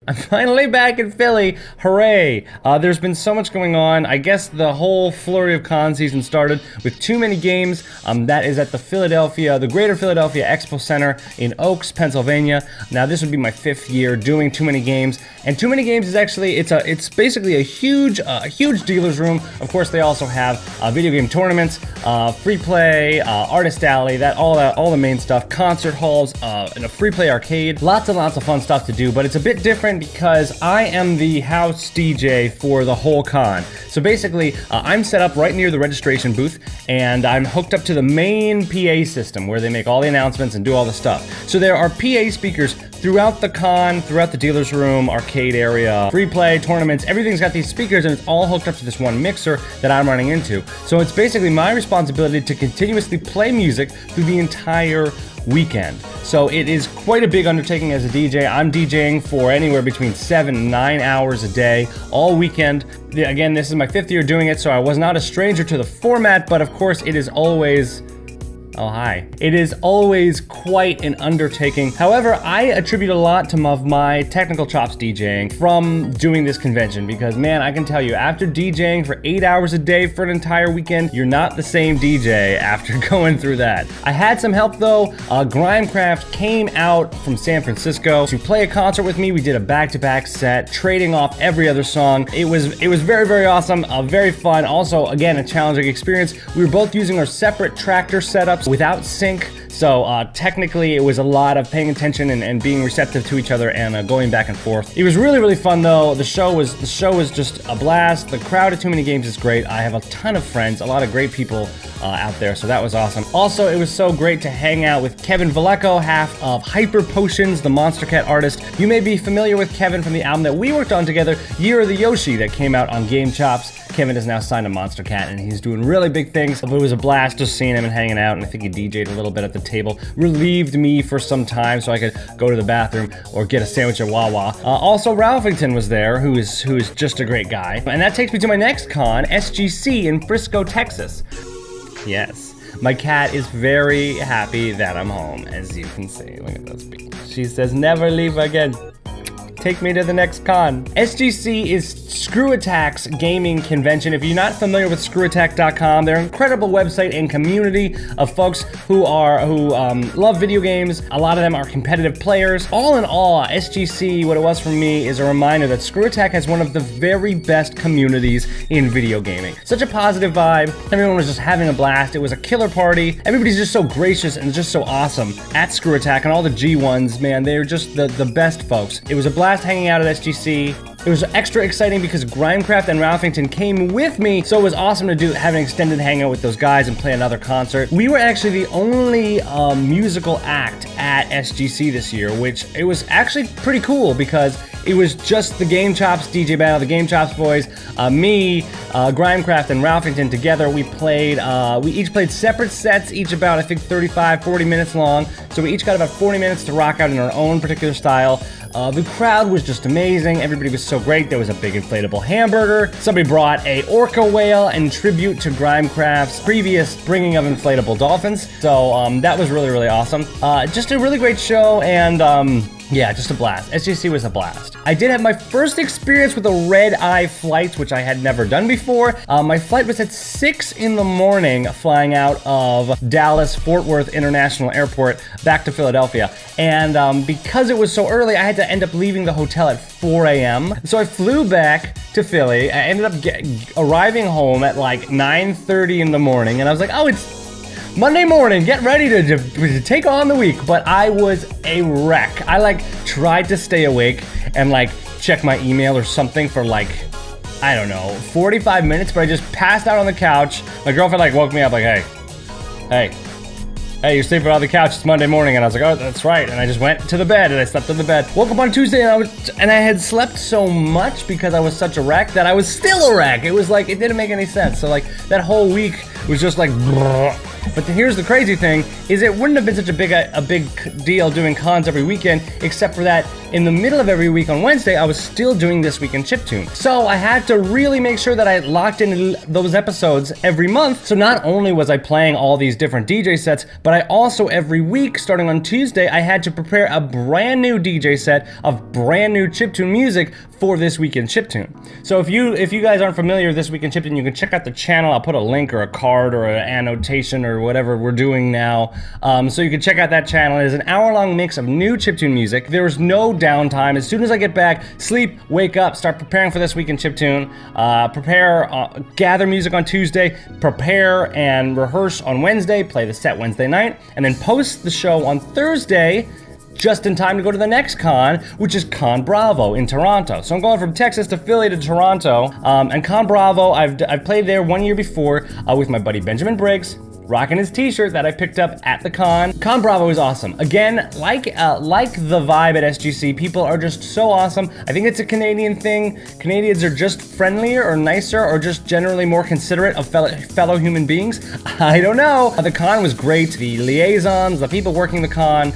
I'm finally back in Philly. Hooray. There's been so much going on. I guess the whole flurry of con season started with Too Many Games. That is at the Greater Philadelphia Expo Center in Oaks, Pennsylvania. Now this would be my 5th year doing Too Many Games. And Too Many Games is actually, it's basically a huge dealer's room. Of course, they also have video game tournaments, free play, artist alley, all the main stuff, concert halls, and a free play arcade. Lots and lots of fun stuff to do, but it's a bit different because I am the house DJ for the whole con. So basically, I'm set up right near the registration booth, and I'm hooked up to the main PA system where they make all the announcements and do all the stuff. So there are PA speakers throughout the con, throughout the dealer's room, arcade area, free play, tournaments, everything's got these speakers and it's all hooked up to this one mixer that I'm running into. So it's basically my responsibility to continuously play music through the entire weekend. So it is quite a big undertaking as a DJ. I'm DJing for anywhere between 7 and 9 hours a day, all weekend. Again, this is my 5th year doing it, so I was not a stranger to the format, but of course it is always... Oh, hi. It is always quite an undertaking. However, I attribute a lot to my technical chops DJing from doing this convention because, man, I can tell you, after DJing for 8 hours a day for an entire weekend, you're not the same DJ after going through that. I had some help, though. Grimecraft came out from San Francisco to play a concert with me. We did a back-to-back set, trading off every other song. It was very, very awesome, very fun. Also, again, a challenging experience. We were both using our separate tractor setups without sync, so technically it was a lot of paying attention and being receptive to each other and going back and forth. It was really, really fun though. The show was just a blast. The crowd at Too Many Games is great. I have a ton of friends, a lot of great people out there, so that was awesome. Also, it was so great to hang out with Kevin Vallejo, half of Hyper Potions, the Monster Cat artist. You may be familiar with Kevin from the album that we worked on together, Year of the Yoshi, that came out on Game Chops. Kevin is now signed to Monster Cat and he's doing really big things. It was a blast just seeing him and hanging out, and I think he DJ'd a little bit at the table. Relieved me for some time so I could go to the bathroom or get a sandwich at Wawa. Also, Ralphington was there, who is just a great guy. And that takes me to my next con, SGC in Frisco, Texas. Yes, my cat is very happy that I'm home, as you can see. Look at those people. She says, never leave again. Take me to the next con. SGC is Screw Attack's gaming convention. If you're not familiar with screwattack.com, they're an incredible website and community of folks who love video games. A lot of them are competitive players. All in all, SGC, what it was for me, is a reminder that Screw Attack has one of the very best communities in video gaming. Such a positive vibe. Everyone was just having a blast. It was a killer party. Everybody's just so gracious and just so awesome at Screw Attack, and all the G1s, man, they're just the best folks. It was a blast hanging out at SGC. It was extra exciting because Grimecraft and Ralphington came with me, so it was awesome to have an extended hangout with those guys and play another concert. We were actually the only musical act at SGC this year, which it was actually pretty cool because it was just the Game Chops DJ battle, the Game Chops boys, me, Grimecraft, and Ralphington together. We each played separate sets, each about, I think, 35-40 minutes long, so we each got about 40 minutes to rock out in our own particular style. The crowd was just amazing. Everybody was so great. There was a big inflatable hamburger. Somebody brought a orca whale in tribute to Grimecraft's previous bringing of inflatable dolphins. So that was really, really awesome. Just a really great show, and yeah, just a blast. SGC was a blast. I did have my first experience with a red-eye flight, which I had never done before. My flight was at 6 in the morning, flying out of Dallas-Fort Worth International Airport back to Philadelphia. And because it was so early, I had to end up leaving the hotel at 4 a.m. So I flew back to Philly. I ended up arriving home at like 9:30 in the morning, and I was like, oh, it's Monday morning, get ready to take on the week. But I was a wreck. I tried to stay awake and check my email or something for I don't know, 45 minutes, but I just passed out on the couch. My girlfriend woke me up hey, you're sleeping on the couch, it's Monday morning. And I was like, oh, that's right. And I just went to the bed and I slept in the bed. Woke up on Tuesday and I had slept so much because I was such a wreck that I was still a wreck. It was it didn't make any sense. So that whole week was just But here's the crazy thing, is it wouldn't have been such a big deal doing cons every weekend, except for that in the middle of every week on Wednesday, I was still doing This Week in Chiptune. So I had to really make sure that I locked in those episodes every month. So not only was I playing all these different DJ sets, but I also every week, starting on Tuesday, I had to prepare a brand new DJ set of brand new chiptune music for This Week in Chiptune. So if you guys aren't familiar with This Week in Chiptune, you can check out the channel. I'll put a link or a card or an annotation or whatever we're doing now. So you can check out that channel. It is an hour-long mix of new chiptune music. There's no downtime. As soon as I get back, sleep, wake up, start preparing for This Week in Chiptune, gather music on Tuesday, prepare and rehearse on Wednesday, play the set Wednesday night, and then post the show on Thursday, just in time to go to the next con, which is Con Bravo in Toronto. So I'm going from Texas to Philly to Toronto, and Con Bravo, I've played there 1 year before with my buddy Benjamin Briggs, rocking his t-shirt that I picked up at the con. Con Bravo is awesome. Again, like the vibe at SGC, people are just so awesome. I think it's a Canadian thing. Canadians are just friendlier or nicer or just generally more considerate of fellow human beings. I don't know. The con was great. The liaisons, the people working the con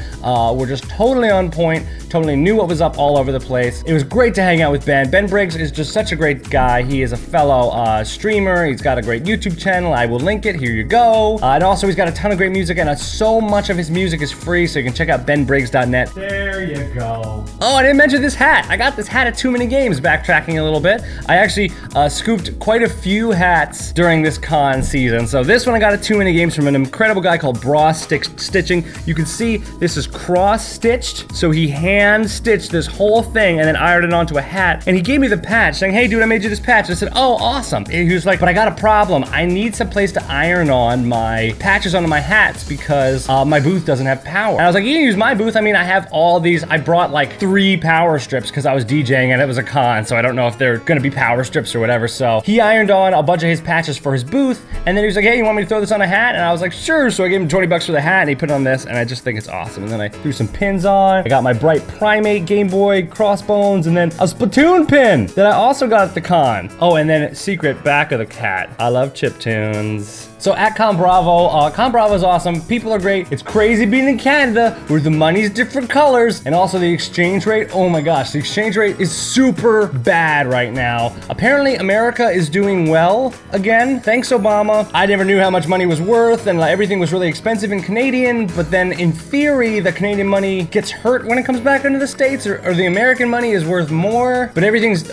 were just totally on point, totally knew what was up all over the place. It was great to hang out with Ben. Ben Briggs is just such a great guy. He is a fellow streamer. He's got a great YouTube channel. I will link it. Here you go. And also, he's got a ton of great music, and so much of his music is free, so you can check out benbriggs.net. There you go. Oh, I didn't mention this hat. I got this hat at Too Many Games, backtracking a little bit. I actually scooped quite a few hats during this con season. So this one I got at Too Many Games from an incredible guy called Bra Stitching. You can see this is cross-stitched, so he hand-stitched this whole thing and then ironed it onto a hat, and he gave me the patch, saying, hey, dude, I made you this patch. I said, oh, awesome. And he was like, but I got a problem. I need some place to iron on my patches onto my hats because my booth doesn't have power. And I was like, you can use my booth. I mean, I have all these. I brought like 3 power strips because I was DJing and it was a con, so I don't know if they're gonna be power strips or whatever. So he ironed on a bunch of his patches for his booth, and then he was like, hey, you want me to throw this on a hat? And I was like, sure. So I gave him 20 bucks for the hat, and he put it on this, and I just think it's awesome. And then I threw some pins on. I got my Bright Primate Game Boy Crossbones, and then a Splatoon pin that I also got at the con. Oh, and then secret back of the cat. I love chiptunes. So at Con Bravo, Con Bravo is awesome. People are great. It's crazy being in Canada where the money's different colors, and also the exchange rate. Oh my gosh, the exchange rate is super bad right now. Apparently America is doing well again. Thanks, Obama. I never knew how much money was worth, and everything was really expensive in Canadian, but then in theory, the Canadian money gets hurt when it comes back into the States, or the American money is worth more, but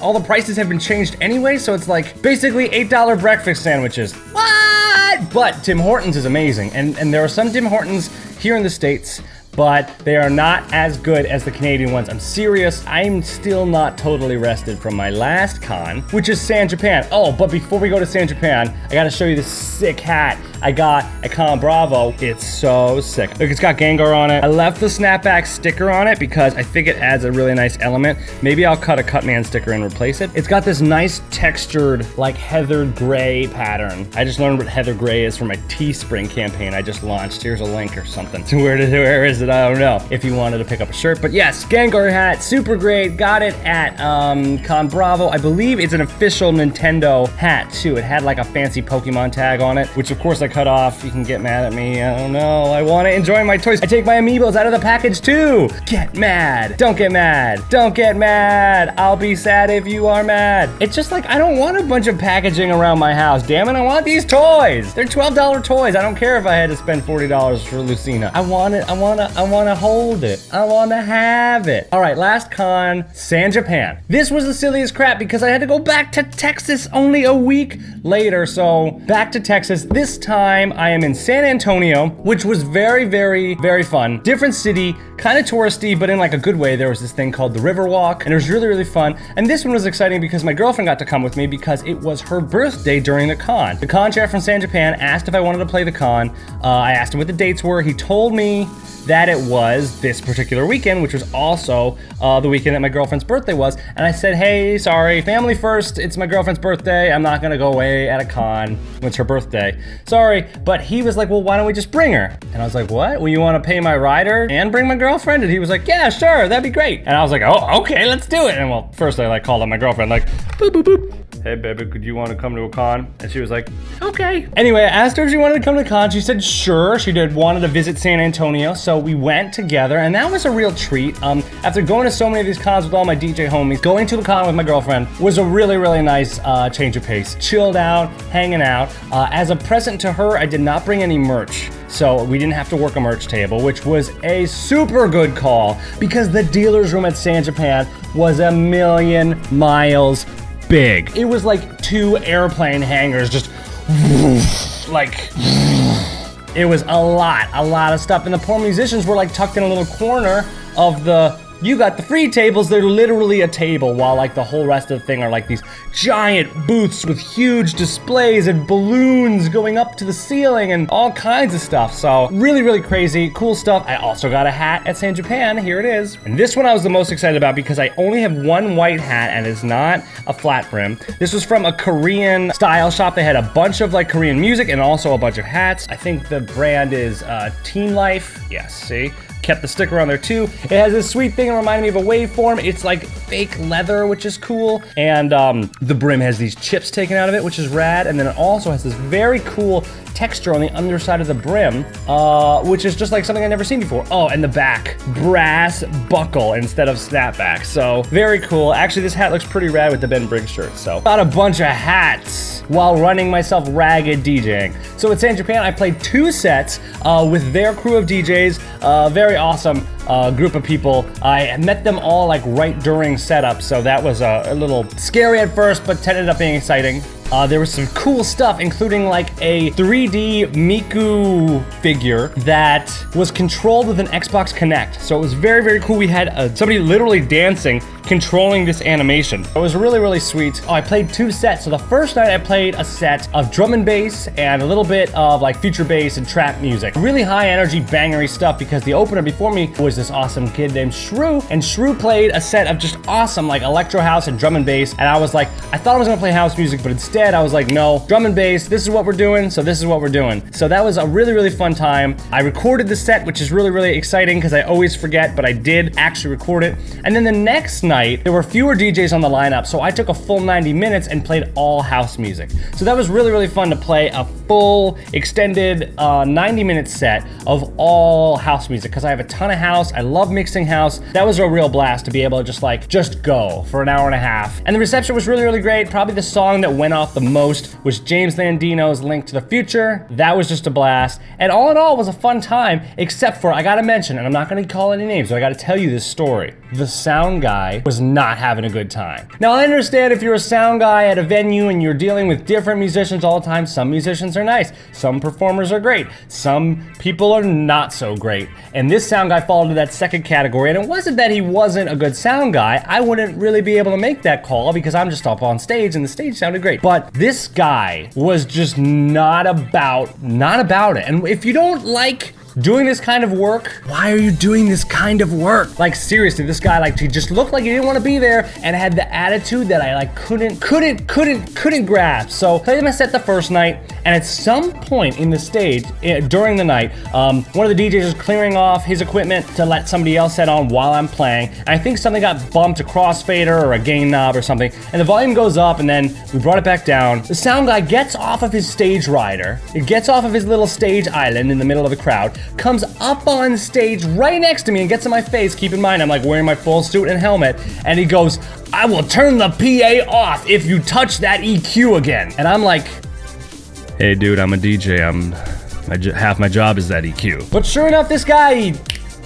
all the prices have been changed anyway, so it's like basically $8 breakfast sandwiches. What? But Tim Hortons is amazing, and there are some Tim Hortons here in the States, but they are not as good as the Canadian ones. I'm serious. I'm still not totally rested from my last con, which is San Japan. Oh, but before we go to San Japan, I gotta show you this sick hat I got at Con Bravo. It's so sick. Look, it's got Gengar on it. I left the snapback sticker on it because I think it adds a really nice element. Maybe I'll cut a Cutman sticker and replace it. It's got this nice textured, like heathered gray pattern. I just learned what heather gray is from my Teespring campaign I just launched. Here's a link or something. So where is it? I don't know. If you wanted to pick up a shirt. But yes, Gengar hat, super great. Got it at Con Bravo. I believe it's an official Nintendo hat too. It had like a fancy Pokemon tag on it, which of course I cut off. You can get mad at me. I don't know. I want to enjoy my toys. I take my amiibos out of the package too. Get mad. Don't get mad. Don't get mad. I'll be sad if you are mad. It's just like, I don't want a bunch of packaging around my house. Damn it, I want these toys. They're $12 toys. I don't care if I had to spend $40 for Lucina. I want it. I want to hold it. I want to have it. All right, last con, San Japan. This was the silliest crap because I had to go back to Texas only a week later. So back to Texas. This time I am in San Antonio, which was very, very, very fun. Different city, kind of touristy, but in like a good way. There was this thing called the River Walk, and it was really, really fun. And this one was exciting because my girlfriend got to come with me because it was her birthday during the con. The con chair from San Japan asked if I wanted to play the con. I asked him what the dates were. He told me that it was this particular weekend, which was also the weekend that my girlfriend's birthday was. And I said, hey, sorry, family first, it's my girlfriend's birthday. I'm not gonna go away at a con when it's her birthday. Sorry, but he was like, well, why don't we just bring her? And I was like, what? Well, you wanna pay my rider and bring my girlfriend? And he was like, yeah, sure, that'd be great. And I was like, oh, okay, let's do it. And well, first I like called up my girlfriend, like, boop, boop, boop. hey baby, could you want to come to a con? And she was like, okay. Anyway, I asked her if she wanted to come to the con. She said sure. She wanted to visit San Antonio, so we went together, and that was a real treat. After going to so many of these cons with all my DJ homies, going to a con with my girlfriend was a really, really nice change of pace. Chilled out, hanging out. As a present to her, I did not bring any merch. So we didn't have to work a merch table, which was a super good call because the dealer's room at San Japan was 1,000,000 miles big. It was like 2 airplane hangars, just like, it was a lot of stuff. And the poor musicians were like tucked in a little corner of the, you got the free tables, they're literally a table, while like the whole rest of the thing are like these giant booths with huge displays and balloons going up to the ceiling and all kinds of stuff. So really, really crazy, cool stuff. I also got a hat at San Japan, here it is. And this one I was the most excited about because I only have one white hat and it's not a flat brim. This was from a Korean style shop. They had a bunch of like Korean music and also a bunch of hats. I think the brand is Team Life. Yes, see? Kept the sticker on there too. It has this sweet thing that reminded me of a waveform. It's like fake leather, which is cool. And the brim has these chips taken out of it, which is rad. And then it also has this very cool texture on the underside of the brim, which is just like something I've never seen before. Oh, and the back, brass buckle instead of snapback. So very cool. Actually, this hat looks pretty rad with the Ben Briggs shirt. So got a bunch of hats while running myself ragged DJing. So at San Japan, I played 2 sets with their crew of DJs. Very awesome group of people. I met them all like right during setup, so that was a little scary at first, but ended up being exciting. There was some cool stuff, including like a 3D Miku figure that was controlled with an Xbox Kinect. So it was very, very cool. We had somebody literally dancing, controlling this animation. It was really, really sweet. Oh, I played 2 sets. So the first night I played a set of drum and bass and a little bit of like future bass and trap music. Really high energy, bangery stuff because the opener before me was this awesome kid named Shrew. And Shrew played a set of just awesome like electro house and drum and bass. And I was like, I thought I was gonna play house music, but instead I was like, no, drum and bass, this is what we're doing, so this is what we're doing. So that was a really, really fun time. I recorded the set, which is really, really exciting because I always forget, but I did actually record it. And then the next night, there were fewer DJs on the lineup, so I took a full 90 minutes and played all house music. So that was really, really fun to play a full, extended 90-minute set of all house music because I have a ton of house. I love mixing house. That was a real blast to be able to just go for an hour and a half. And the reception was really, really great. Probably the song that went off the most was James Landino's Link to the Future. That was just a blast. And all in all, it was a fun time, except for, I gotta mention, and I'm not gonna call any names, but I gotta tell you this story. The sound guy was not having a good time. Now, I understand if you're a sound guy at a venue and you're dealing with different musicians all the time, some musicians are nice, some performers are great, some people are not so great. And this sound guy fall into that second category, and it wasn't that he wasn't a good sound guy. I wouldn't really be able to make that call because I'm just up on stage and the stage sounded great. But this guy was just not about it. And if you don't like doing this kind of work, why are you doing this kind of work? Like seriously, this guy, like, he just looked like he didn't want to be there and had the attitude that I like couldn't grasp. So played my set the first night, and at some point in the stage, during the night, one of the DJs was clearing off his equipment to let somebody else set on while I'm playing. And I think something got bumped, a crossfader or a gain knob or something, and the volume goes up, and then we brought it back down. The sound guy gets off of his stage rider, it gets off of his little stage island in the middle of the crowd, comes up on stage right next to me and gets in my face. Keep in mind, I'm like wearing my full suit and helmet, and he goes, "I will turn the PA off if you touch that EQ again." And I'm like, hey dude, I'm a DJ, half my job is that EQ. But sure enough, this guy,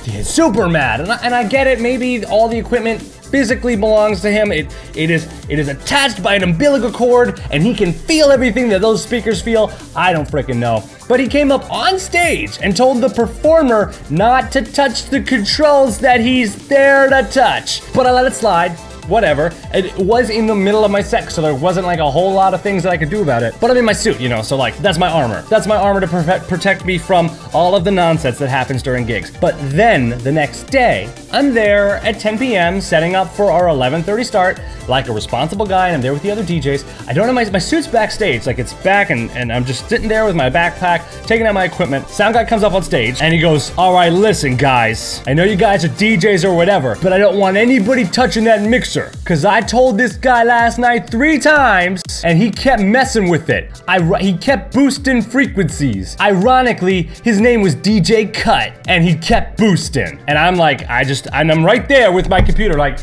he's super mad, and I get it, maybe all the equipment physically belongs to him. It is attached by an umbilical cord, and he can feel everything that those speakers feel. I don't freaking know. But he came up on stage and told the performer not to touch the controls that he's there to touch. But I let it slide. Whatever. It was in the middle of my set, so there wasn't like a whole lot of things that I could do about it. But I'm in my suit, you know, so like, that's my armor. That's my armor to protect me from all of the nonsense that happens during gigs. But then, the next day, I'm there at 10 p.m. setting up for our 11:30 start, like a responsible guy, and I'm there with the other DJs. I don't have my suit's backstage, like it's back, and I'm just sitting there with my backpack, taking out my equipment. Sound guy comes up on stage, and he goes, "All right, listen, guys. I know you guys are DJs or whatever, but I don't want anybody touching that mixer. booster, because I told this guy last night 3 times, and he kept messing with it. He kept boosting frequencies. Ironically, his name was DJ Cut, and he kept boosting. And I'm like, and I'm right there with my computer, like,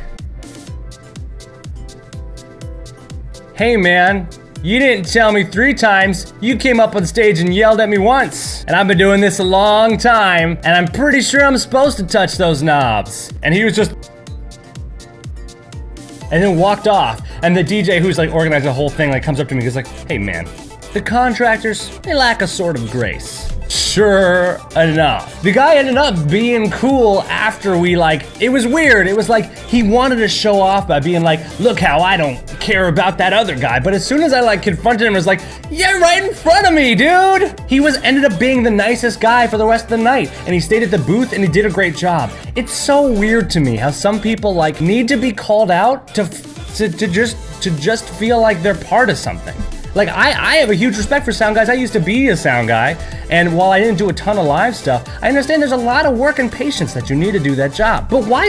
hey man, you didn't tell me 3 times. You came up on stage and yelled at me once. And I've been doing this a long time, and I'm pretty sure I'm supposed to touch those knobs. And he was just, and then walked off. And the DJ who's like organizing the whole thing like comes up to me and goes like, hey man, the contractors, they lack a sort of grace. Sure enough. The guy ended up being cool after we it was weird. It was like he wanted to show off by being like, look how I don't care about that other guy. But as soon as I confronted him, I was like, yeah, right in front of me, dude. He ended up being the nicest guy for the rest of the night. And he stayed at the booth and he did a great job. It's so weird to me how some people need to be called out to just feel like they're part of something. Like, I have a huge respect for sound guys. I used to be a sound guy, and while I didn't do a ton of live stuff, I understand there's a lot of work and patience that you need to do that job. But why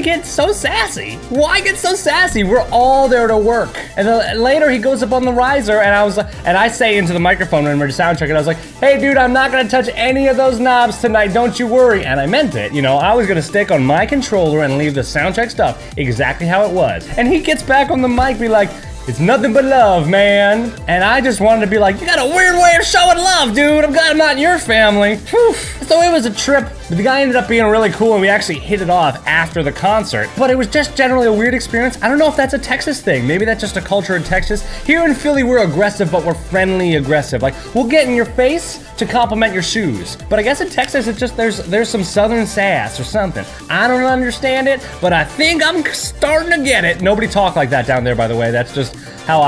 get so sassy? Why get so sassy? We're all there to work. And then later he goes up on the riser, and I say into the microphone when we're sound checking, I was like, hey dude, I'm not gonna touch any of those knobs tonight, don't you worry. And I meant it, you know, I was gonna stick on my controller and leave the sound check stuff exactly how it was. And he gets back on the mic, be like, it's nothing but love, man. And I just wanted to be like, you got a weird way of showing love, dude. I'm glad I'm not in your family. Whew. So it was a trip. But the guy ended up being really cool, and we actually hit it off after the concert. But it was just generally a weird experience. I don't know if that's a Texas thing. Maybe that's just a culture in Texas. Here in Philly, we're aggressive, but we're friendly aggressive. Like, we'll get in your face to compliment your shoes. But I guess in Texas, it's just there's some southern sass or something. I don't understand it, but I think I'm starting to get it. Nobody talk like that down there, by the way. That's just how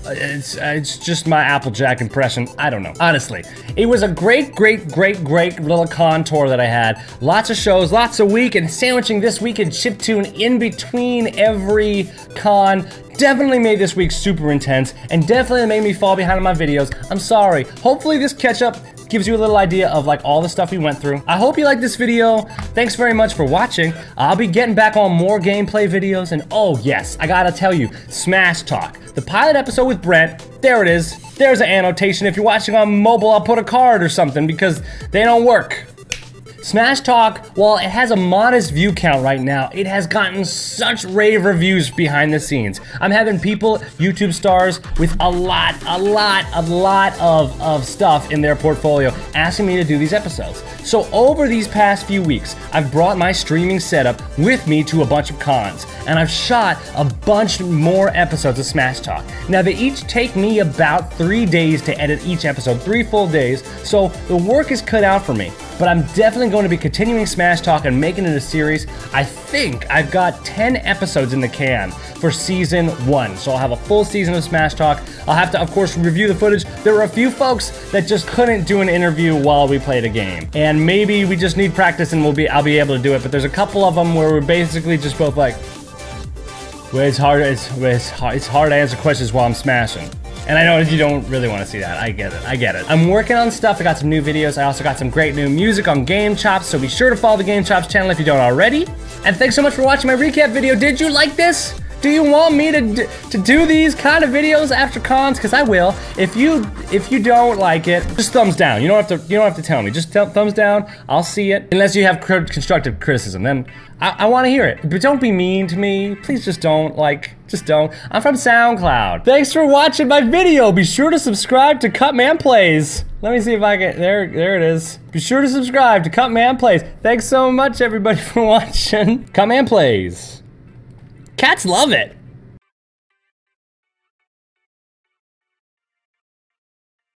it's just my Applejack impression. I don't know. Honestly, it was a great little con tour that I had. Lots of shows, lots of week, and sandwiching this week in chiptune in between every con. Definitely made this week super intense, and definitely made me fall behind on my videos. I'm sorry. Hopefully this catch-up gives you a little idea of all the stuff we went through. I hope you liked this video. Thanks very much for watching. I'll be getting back on more gameplay videos, and oh yes, I gotta tell you, Smash Talk. The pilot episode with Brent, there it is. There's an annotation. If you're watching on mobile, I'll put a card or something because they don't work. Smash Talk, while it has a modest view count right now, it has gotten such rave reviews behind the scenes. I'm having people, YouTube stars, with a lot of stuff in their portfolio asking me to do these episodes. So over these past few weeks, I've brought my streaming setup with me to a bunch of cons, and I've shot a bunch more episodes of Smash Talk. Now they each take me about 3 days to edit each episode, 3 full days, so the work is cut out for me. But I'm definitely going to be continuing Smash Talk and making it a series. I think I've got 10 episodes in the can for season 1. So I'll have a full season of Smash Talk. I'll have to, of course, review the footage. There were a few folks that just couldn't do an interview while we played a game. And maybe we just need practice and I'll be able to do it. But there's a couple of them where we're basically just both like, well, it's hard to answer questions while I'm smashing. And I know you don't really want to see that. I get it. I'm working on stuff. I got some new videos. I also got some great new music on Game Chops, so be sure to follow the Game Chops channel if you don't already. And thanks so much for watching my recap video. Did you like this? Do you want me to do these kind of videos after cons? Because I will. If you don't like it, just thumbs down. You don't have to tell me. Just thumbs down. I'll see it. Unless you have constructive criticism, then I want to hear it. But don't be mean to me. Please just don't. Just don't. I'm from SoundCloud. Thanks for watching my video. Be sure to subscribe to Cutman Plays. Let me see if I can. There it is. Be sure to subscribe to Cutman Plays. Thanks so much, everybody, for watching. Cutman Plays. Cats love it.